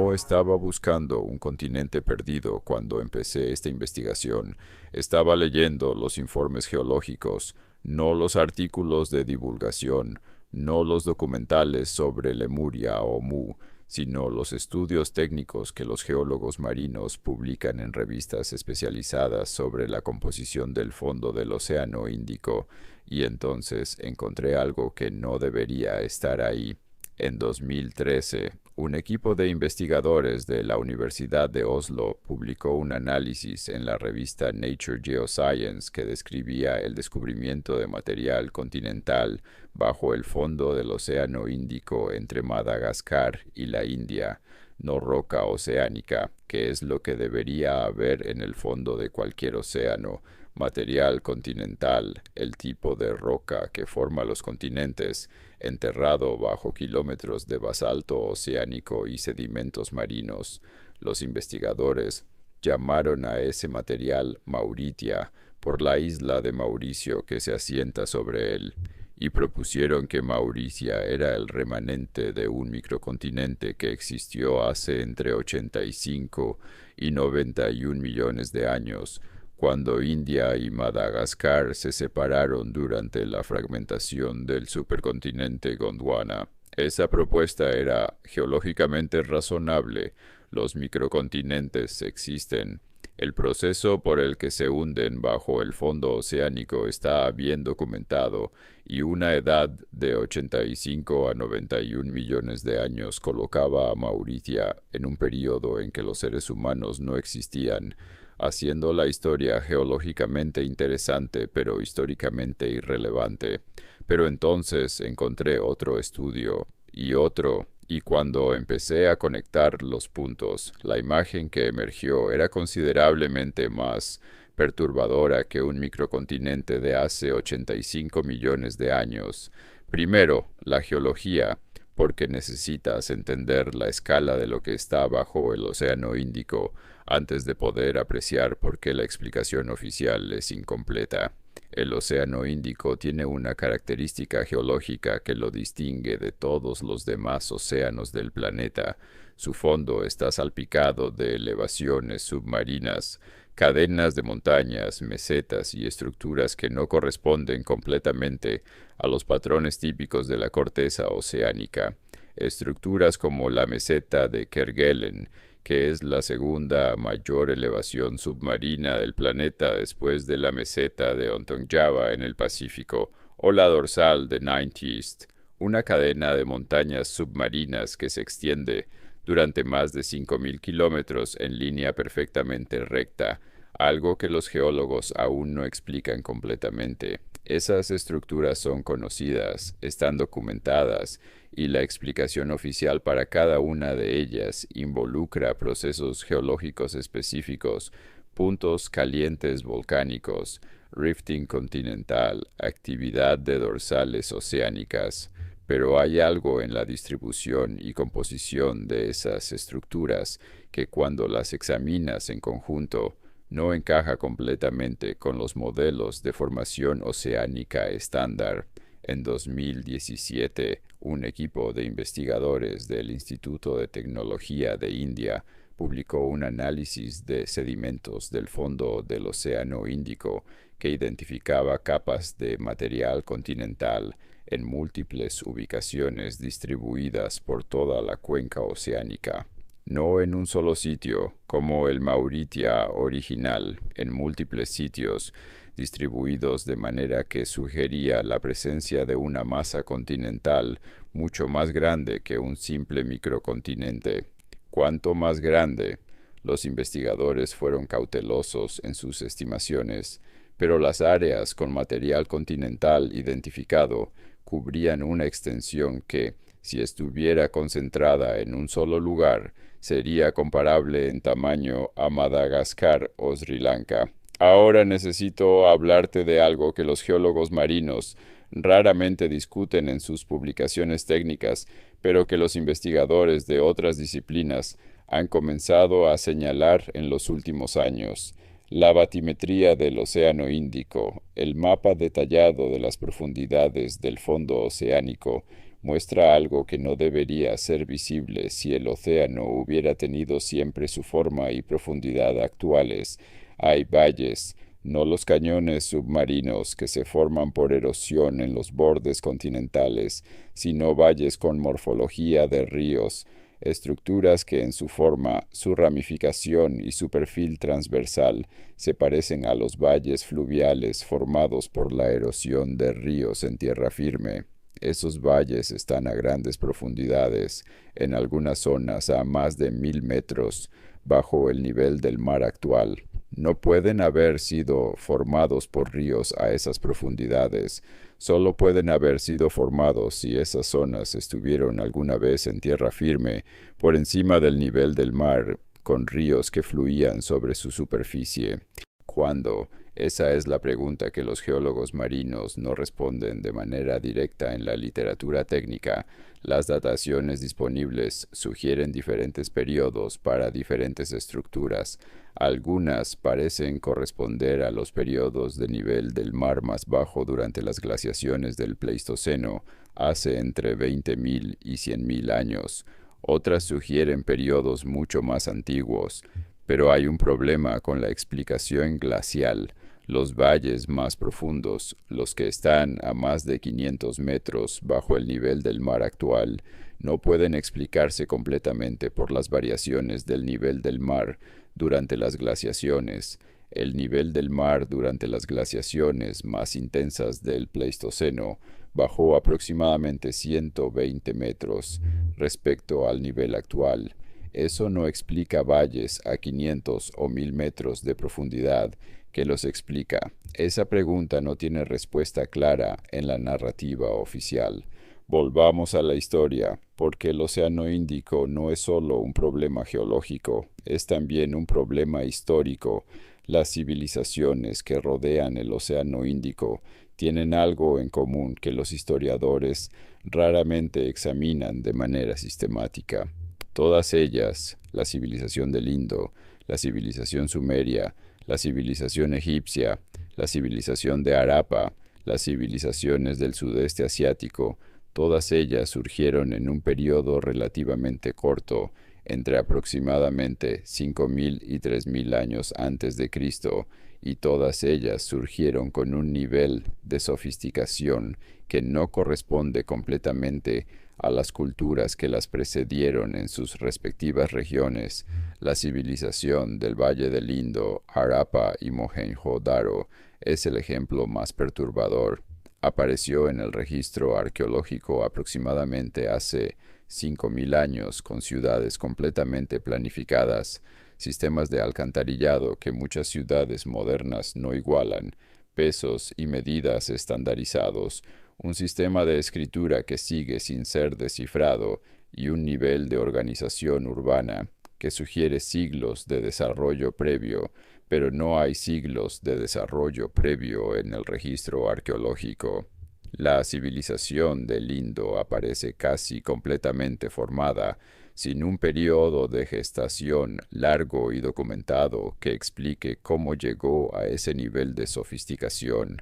no estaba buscando un continente perdido cuando empecé esta investigación. Estaba leyendo los informes geológicos, no los artículos de divulgación, no los documentales sobre Lemuria o Mu, sino los estudios técnicos que los geólogos marinos publican en revistas especializadas sobre la composición del fondo del Océano Índico, y entonces encontré algo que no debería estar ahí. En 2013, un equipo de investigadores de la Universidad de Oslo publicó un análisis en la revista Nature Geoscience que describía el descubrimiento de material continental bajo el fondo del Océano Índico entre Madagascar y la India, no roca oceánica, que es lo que debería haber en el fondo de cualquier océano, material continental, el tipo de roca que forma los continentes, enterrado bajo kilómetros de basalto oceánico y sedimentos marinos. Los investigadores llamaron a ese material Mauritia por la isla de Mauricio que se asienta sobre él, y propusieron que Mauricia era el remanente de un microcontinente que existió hace entre 85 y 91 millones de años, cuando India y Madagascar se separaron durante la fragmentación del supercontinente Gondwana. Esa propuesta era geológicamente razonable. Los microcontinentes existen. El proceso por el que se hunden bajo el fondo oceánico está bien documentado, y una edad de 85 a 91 millones de años colocaba a Mauritia en un período en que los seres humanos no existían, haciendo la historia geológicamente interesante pero históricamente irrelevante. Pero entonces encontré otro estudio y otro, y cuando empecé a conectar los puntos, la imagen que emergió era considerablemente más perturbadora que un microcontinente de hace 85 millones de años. Primero, la geología, porque necesitas entender la escala de lo que está bajo el Océano Índico antes de poder apreciar por qué la explicación oficial es incompleta. El Océano Índico tiene una característica geológica que lo distingue de todos los demás océanos del planeta. Su fondo está salpicado de elevaciones submarinas, cadenas de montañas, mesetas y estructuras que no corresponden completamente a los patrones típicos de la corteza oceánica. Estructuras como la meseta de Kerguelen, que es la segunda mayor elevación submarina del planeta después de la meseta de Ontongjava en el Pacífico, o la dorsal de Ninth East, una cadena de montañas submarinas que se extiende durante más de 5.000 kilómetros en línea perfectamente recta, algo que los geólogos aún no explican completamente. Esas estructuras son conocidas, están documentadas, y la explicación oficial para cada una de ellas involucra procesos geológicos específicos, puntos calientes volcánicos, rifting continental, actividad de dorsales oceánicas. Pero hay algo en la distribución y composición de esas estructuras que cuando las examinas en conjunto no encaja completamente con los modelos de formación oceánica estándar. En 2017, un equipo de investigadores del Instituto de Tecnología de India publicó un análisis de sedimentos del fondo del Océano Índico que identificaba capas de material continental en múltiples ubicaciones distribuidas por toda la cuenca oceánica. No en un solo sitio, como el Mauritia original, en múltiples sitios, distribuidos de manera que sugería la presencia de una masa continental mucho más grande que un simple microcontinente. ¿Cuánto más grande? Los investigadores fueron cautelosos en sus estimaciones, pero las áreas con material continental identificado cubrían una extensión que, si estuviera concentrada en un solo lugar, sería comparable en tamaño a Madagascar o Sri Lanka. Ahora necesito hablarte de algo que los geólogos marinos raramente discuten en sus publicaciones técnicas, pero que los investigadores de otras disciplinas han comenzado a señalar en los últimos años: la batimetría del Océano Índico, el mapa detallado de las profundidades del fondo oceánico, muestra algo que no debería ser visible si el océano hubiera tenido siempre su forma y profundidad actuales. Hay valles, no los cañones submarinos que se forman por erosión en los bordes continentales, sino valles con morfología de ríos, estructuras que en su forma, su ramificación y su perfil transversal se parecen a los valles fluviales formados por la erosión de ríos en tierra firme. Esos valles están a grandes profundidades, en algunas zonas a más de 1000 metros bajo el nivel del mar actual. No pueden haber sido formados por ríos a esas profundidades, solo pueden haber sido formados si esas zonas estuvieron alguna vez en tierra firme, por encima del nivel del mar, con ríos que fluían sobre su superficie. ¿Cuándo? Esa es la pregunta que los geólogos marinos no responden de manera directa en la literatura técnica. Las dataciones disponibles sugieren diferentes periodos para diferentes estructuras. Algunas parecen corresponder a los periodos de nivel del mar más bajo durante las glaciaciones del Pleistoceno, hace entre 20.000 y 100.000 años. Otras sugieren periodos mucho más antiguos, pero hay un problema con la explicación glacial. Los valles más profundos, los que están a más de 500 metros bajo el nivel del mar actual, no pueden explicarse completamente por las variaciones del nivel del mar durante las glaciaciones. El nivel del mar durante las glaciaciones más intensas del Pleistoceno bajó aproximadamente 120 metros respecto al nivel actual. Eso no explica valles a 500 o 1000 metros de profundidad. ¿Que los explica? Esa pregunta no tiene respuesta clara en la narrativa oficial. Volvamos a la historia, porque el Océano Índico no es solo un problema geológico, es también un problema histórico. Las civilizaciones que rodean el Océano Índico tienen algo en común que los historiadores raramente examinan de manera sistemática. Todas ellas, la civilización del Indo, la civilización sumeria, la civilización egipcia, la civilización de Harappa, las civilizaciones del sudeste asiático, todas ellas surgieron en un periodo relativamente corto, entre aproximadamente 5.000 y 3.000 años antes de Cristo, y todas ellas surgieron con un nivel de sofisticación que no corresponde completamente a las culturas que las precedieron en sus respectivas regiones. La civilización del Valle del Indo, Harappa y Mohenjo-Daro es el ejemplo más perturbador. Apareció en el registro arqueológico aproximadamente hace 5.000 años con ciudades completamente planificadas, sistemas de alcantarillado que muchas ciudades modernas no igualan, pesos y medidas estandarizados, un sistema de escritura que sigue sin ser descifrado y un nivel de organización urbana que sugiere siglos de desarrollo previo, pero no hay siglos de desarrollo previo en el registro arqueológico. La civilización del Indo aparece casi completamente formada, sin un periodo de gestación largo y documentado que explique cómo llegó a ese nivel de sofisticación.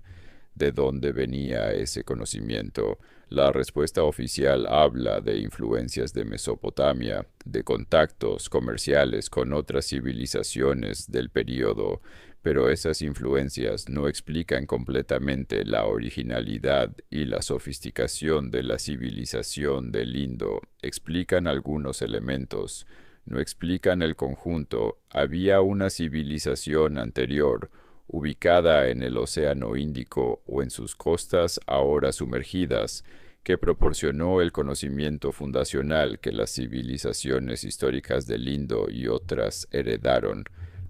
¿De dónde venía ese conocimiento? La respuesta oficial habla de influencias de Mesopotamia, de contactos comerciales con otras civilizaciones del período, pero esas influencias no explican completamente la originalidad y la sofisticación de la civilización del Indo. Explican algunos elementos, no explican el conjunto. Había una civilización anterior, ubicada en el Océano Índico o en sus costas ahora sumergidas, que proporcionó el conocimiento fundacional que las civilizaciones históricas del Indo y otras heredaron.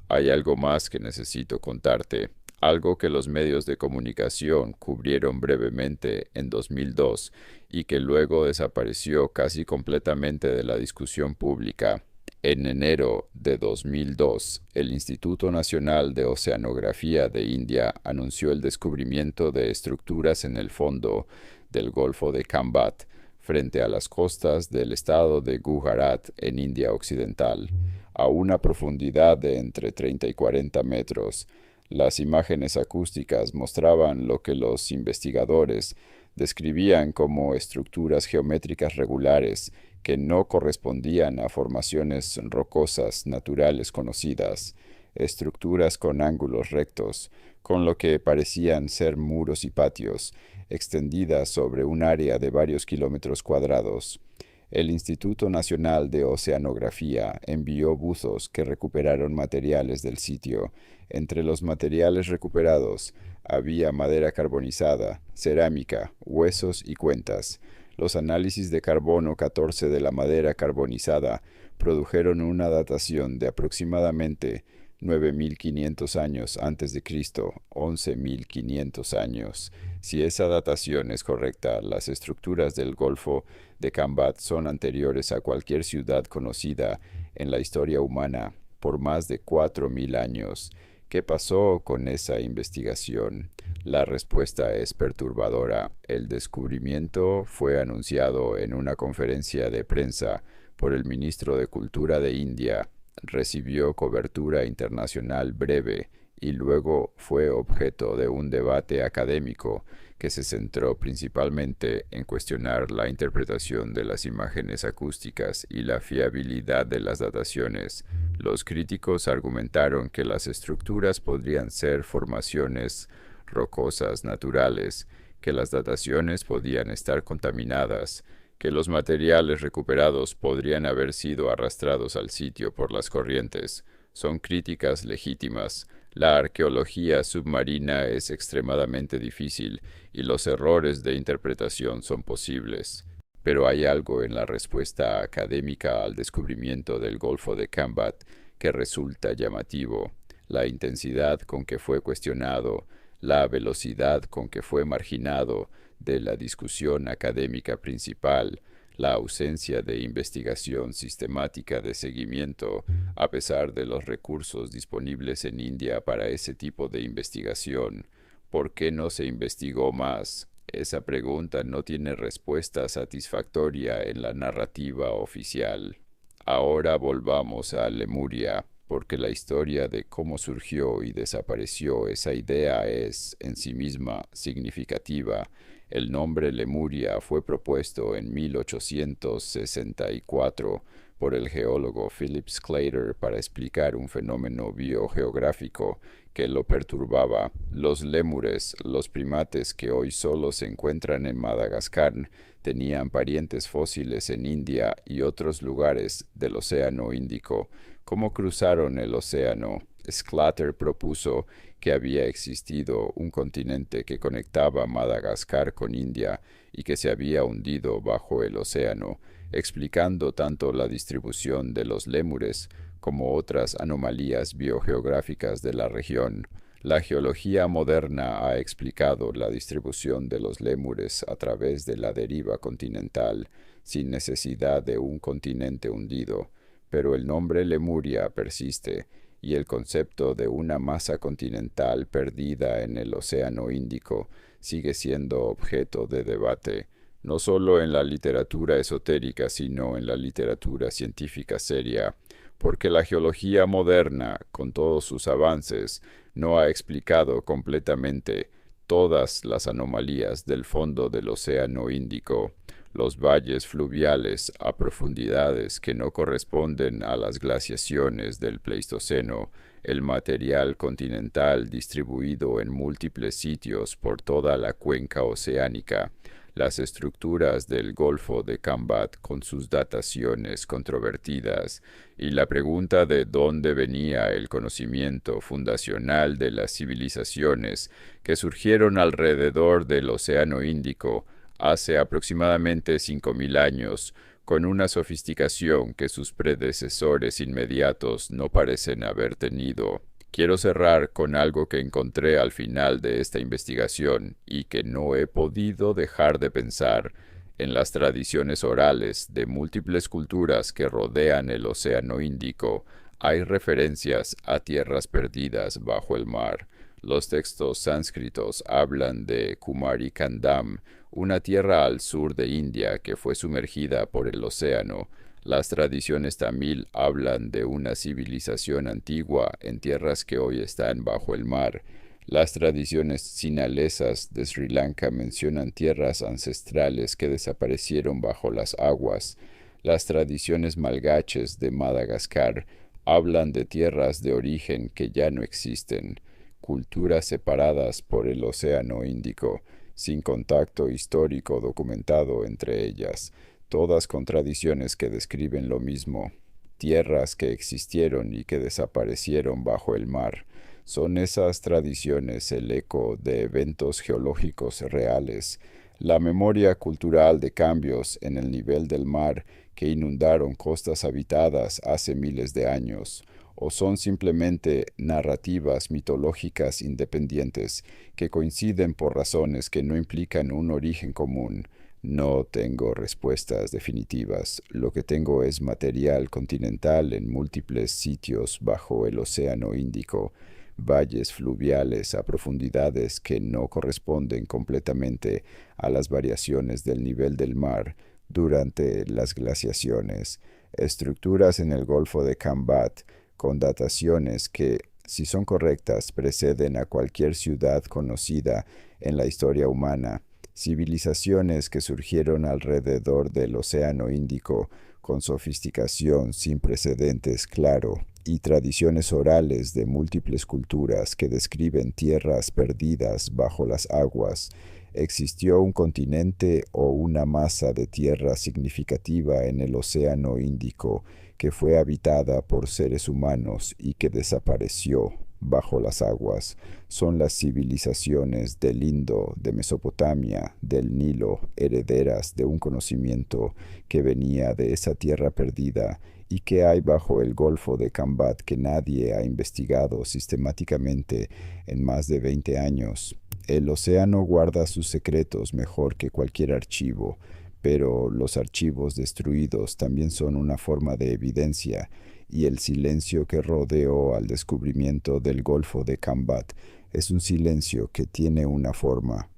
Hay algo más que necesito contarte, algo que los medios de comunicación cubrieron brevemente en 2002 y que luego desapareció casi completamente de la discusión pública. En enero de 2002, el Instituto Nacional de Oceanografía de India anunció el descubrimiento de estructuras en el fondo del Golfo de Khambat, frente a las costas del estado de Gujarat en India Occidental, a una profundidad de entre 30 y 40 metros. Las imágenes acústicas mostraban lo que los investigadores describían como estructuras geométricas regulares que no correspondían a formaciones rocosas naturales conocidas, estructuras con ángulos rectos, con lo que parecían ser muros y patios, extendidas sobre un área de varios kilómetros cuadrados. El Instituto Nacional de Oceanografía envió buzos que recuperaron materiales del sitio. Entre los materiales recuperados había madera carbonizada, cerámica, huesos y cuentas. Los análisis de carbono 14 de la madera carbonizada produjeron una datación de aproximadamente 9.500 años antes de Cristo, 11.500 años. Si esa datación es correcta, las estructuras del Golfo de Cambat son anteriores a cualquier ciudad conocida en la historia humana por más de 4.000 años. ¿Qué pasó con esa investigación? La respuesta es perturbadora. El descubrimiento fue anunciado en una conferencia de prensa por el ministro de Cultura de India, recibió cobertura internacional breve y luego fue objeto de un debate académico que se centró principalmente en cuestionar la interpretación de las imágenes acústicas y la fiabilidad de las dataciones. Los críticos argumentaron que las estructuras podrían ser formaciones rocosas naturales, que las dataciones podían estar contaminadas, que los materiales recuperados podrían haber sido arrastrados al sitio por las corrientes. Son críticas legítimas. La arqueología submarina es extremadamente difícil y los errores de interpretación son posibles. Pero hay algo en la respuesta académica al descubrimiento del Golfo de Cambat que resulta llamativo: la intensidad con que fue cuestionado, la velocidad con que fue marginado de la discusión académica principal, la ausencia de investigación sistemática de seguimiento, a pesar de los recursos disponibles en India para ese tipo de investigación. ¿Por qué no se investigó más? Esa pregunta no tiene respuesta satisfactoria en la narrativa oficial. Ahora volvamos a Lemuria, porque la historia de cómo surgió y desapareció esa idea es, en sí misma, significativa. El nombre Lemuria fue propuesto en 1864 por el geólogo Philip Sclater para explicar un fenómeno biogeográfico que lo perturbaba. Los lémures, los primates que hoy solo se encuentran en Madagascar, tenían parientes fósiles en India y otros lugares del Océano Índico. ¿Cómo cruzaron el océano? Sclater propuso que había existido un continente que conectaba Madagascar con India y que se había hundido bajo el océano, explicando tanto la distribución de los lémures como otras anomalías biogeográficas de la región. La geología moderna ha explicado la distribución de los lémures a través de la deriva continental, sin necesidad de un continente hundido, pero el nombre Lemuria persiste, y el concepto de una masa continental perdida en el Océano Índico sigue siendo objeto de debate, no solo en la literatura esotérica, sino en la literatura científica seria, porque la geología moderna, con todos sus avances, no ha explicado completamente todas las anomalías del fondo del Océano Índico, los valles fluviales a profundidades que no corresponden a las glaciaciones del Pleistoceno, el material continental distribuido en múltiples sitios por toda la cuenca oceánica, las estructuras del Golfo de Cambat con sus dataciones controvertidas, y la pregunta de dónde venía el conocimiento fundacional de las civilizaciones que surgieron alrededor del Océano Índico hace aproximadamente 5.000 años, con una sofisticación que sus predecesores inmediatos no parecen haber tenido. Quiero cerrar con algo que encontré al final de esta investigación y que no he podido dejar de pensar. En las tradiciones orales de múltiples culturas que rodean el Océano Índico, hay referencias a tierras perdidas bajo el mar. Los textos sánscritos hablan de Kumari Kandam, una tierra al sur de India que fue sumergida por el océano. Las tradiciones tamil hablan de una civilización antigua en tierras que hoy están bajo el mar. Las tradiciones sinalesas de Sri Lanka mencionan tierras ancestrales que desaparecieron bajo las aguas. Las tradiciones malgaches de Madagascar hablan de tierras de origen que ya no existen, culturas separadas por el Océano Índico, sin contacto histórico documentado entre ellas, todas con tradiciones que describen lo mismo, tierras que existieron y que desaparecieron bajo el mar. Son esas tradiciones el eco de eventos geológicos reales, la memoria cultural de cambios en el nivel del mar que inundaron costas habitadas hace miles de años, o son simplemente narrativas mitológicas independientes que coinciden por razones que no implican un origen común. No tengo respuestas definitivas. Lo que tengo es material continental en múltiples sitios bajo el Océano Índico, valles fluviales a profundidades que no corresponden completamente a las variaciones del nivel del mar durante las glaciaciones, estructuras en el Golfo de Cambat con dataciones que, si son correctas, preceden a cualquier ciudad conocida en la historia humana, civilizaciones que surgieron alrededor del Océano Índico con sofisticación sin precedentes, claro, y tradiciones orales de múltiples culturas que describen tierras perdidas bajo las aguas. ¿Existió un continente o una masa de tierra significativa en el Océano Índico que fue habitada por seres humanos y que desapareció bajo las aguas? Son las civilizaciones del Indo, de Mesopotamia, del Nilo, herederas de un conocimiento que venía de esa tierra perdida y que hay bajo el Golfo de Cambat que nadie ha investigado sistemáticamente en más de 20 años. El océano guarda sus secretos mejor que cualquier archivo, pero los archivos destruidos también son una forma de evidencia, y el silencio que rodeó al descubrimiento del Golfo de Cambat es un silencio que tiene una forma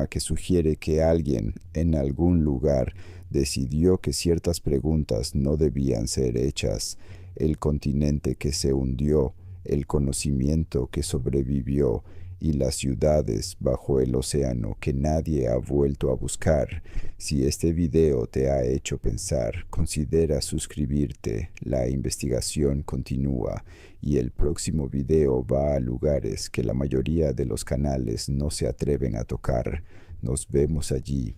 que sugiere que alguien en algún lugar decidió que ciertas preguntas no debían ser hechas, el continente que se hundió, el conocimiento que sobrevivió y las ciudades bajo el océano que nadie ha vuelto a buscar. Si este video te ha hecho pensar, considera suscribirte. La investigación continúa y el próximo video va a lugares que la mayoría de los canales no se atreven a tocar. Nos vemos allí.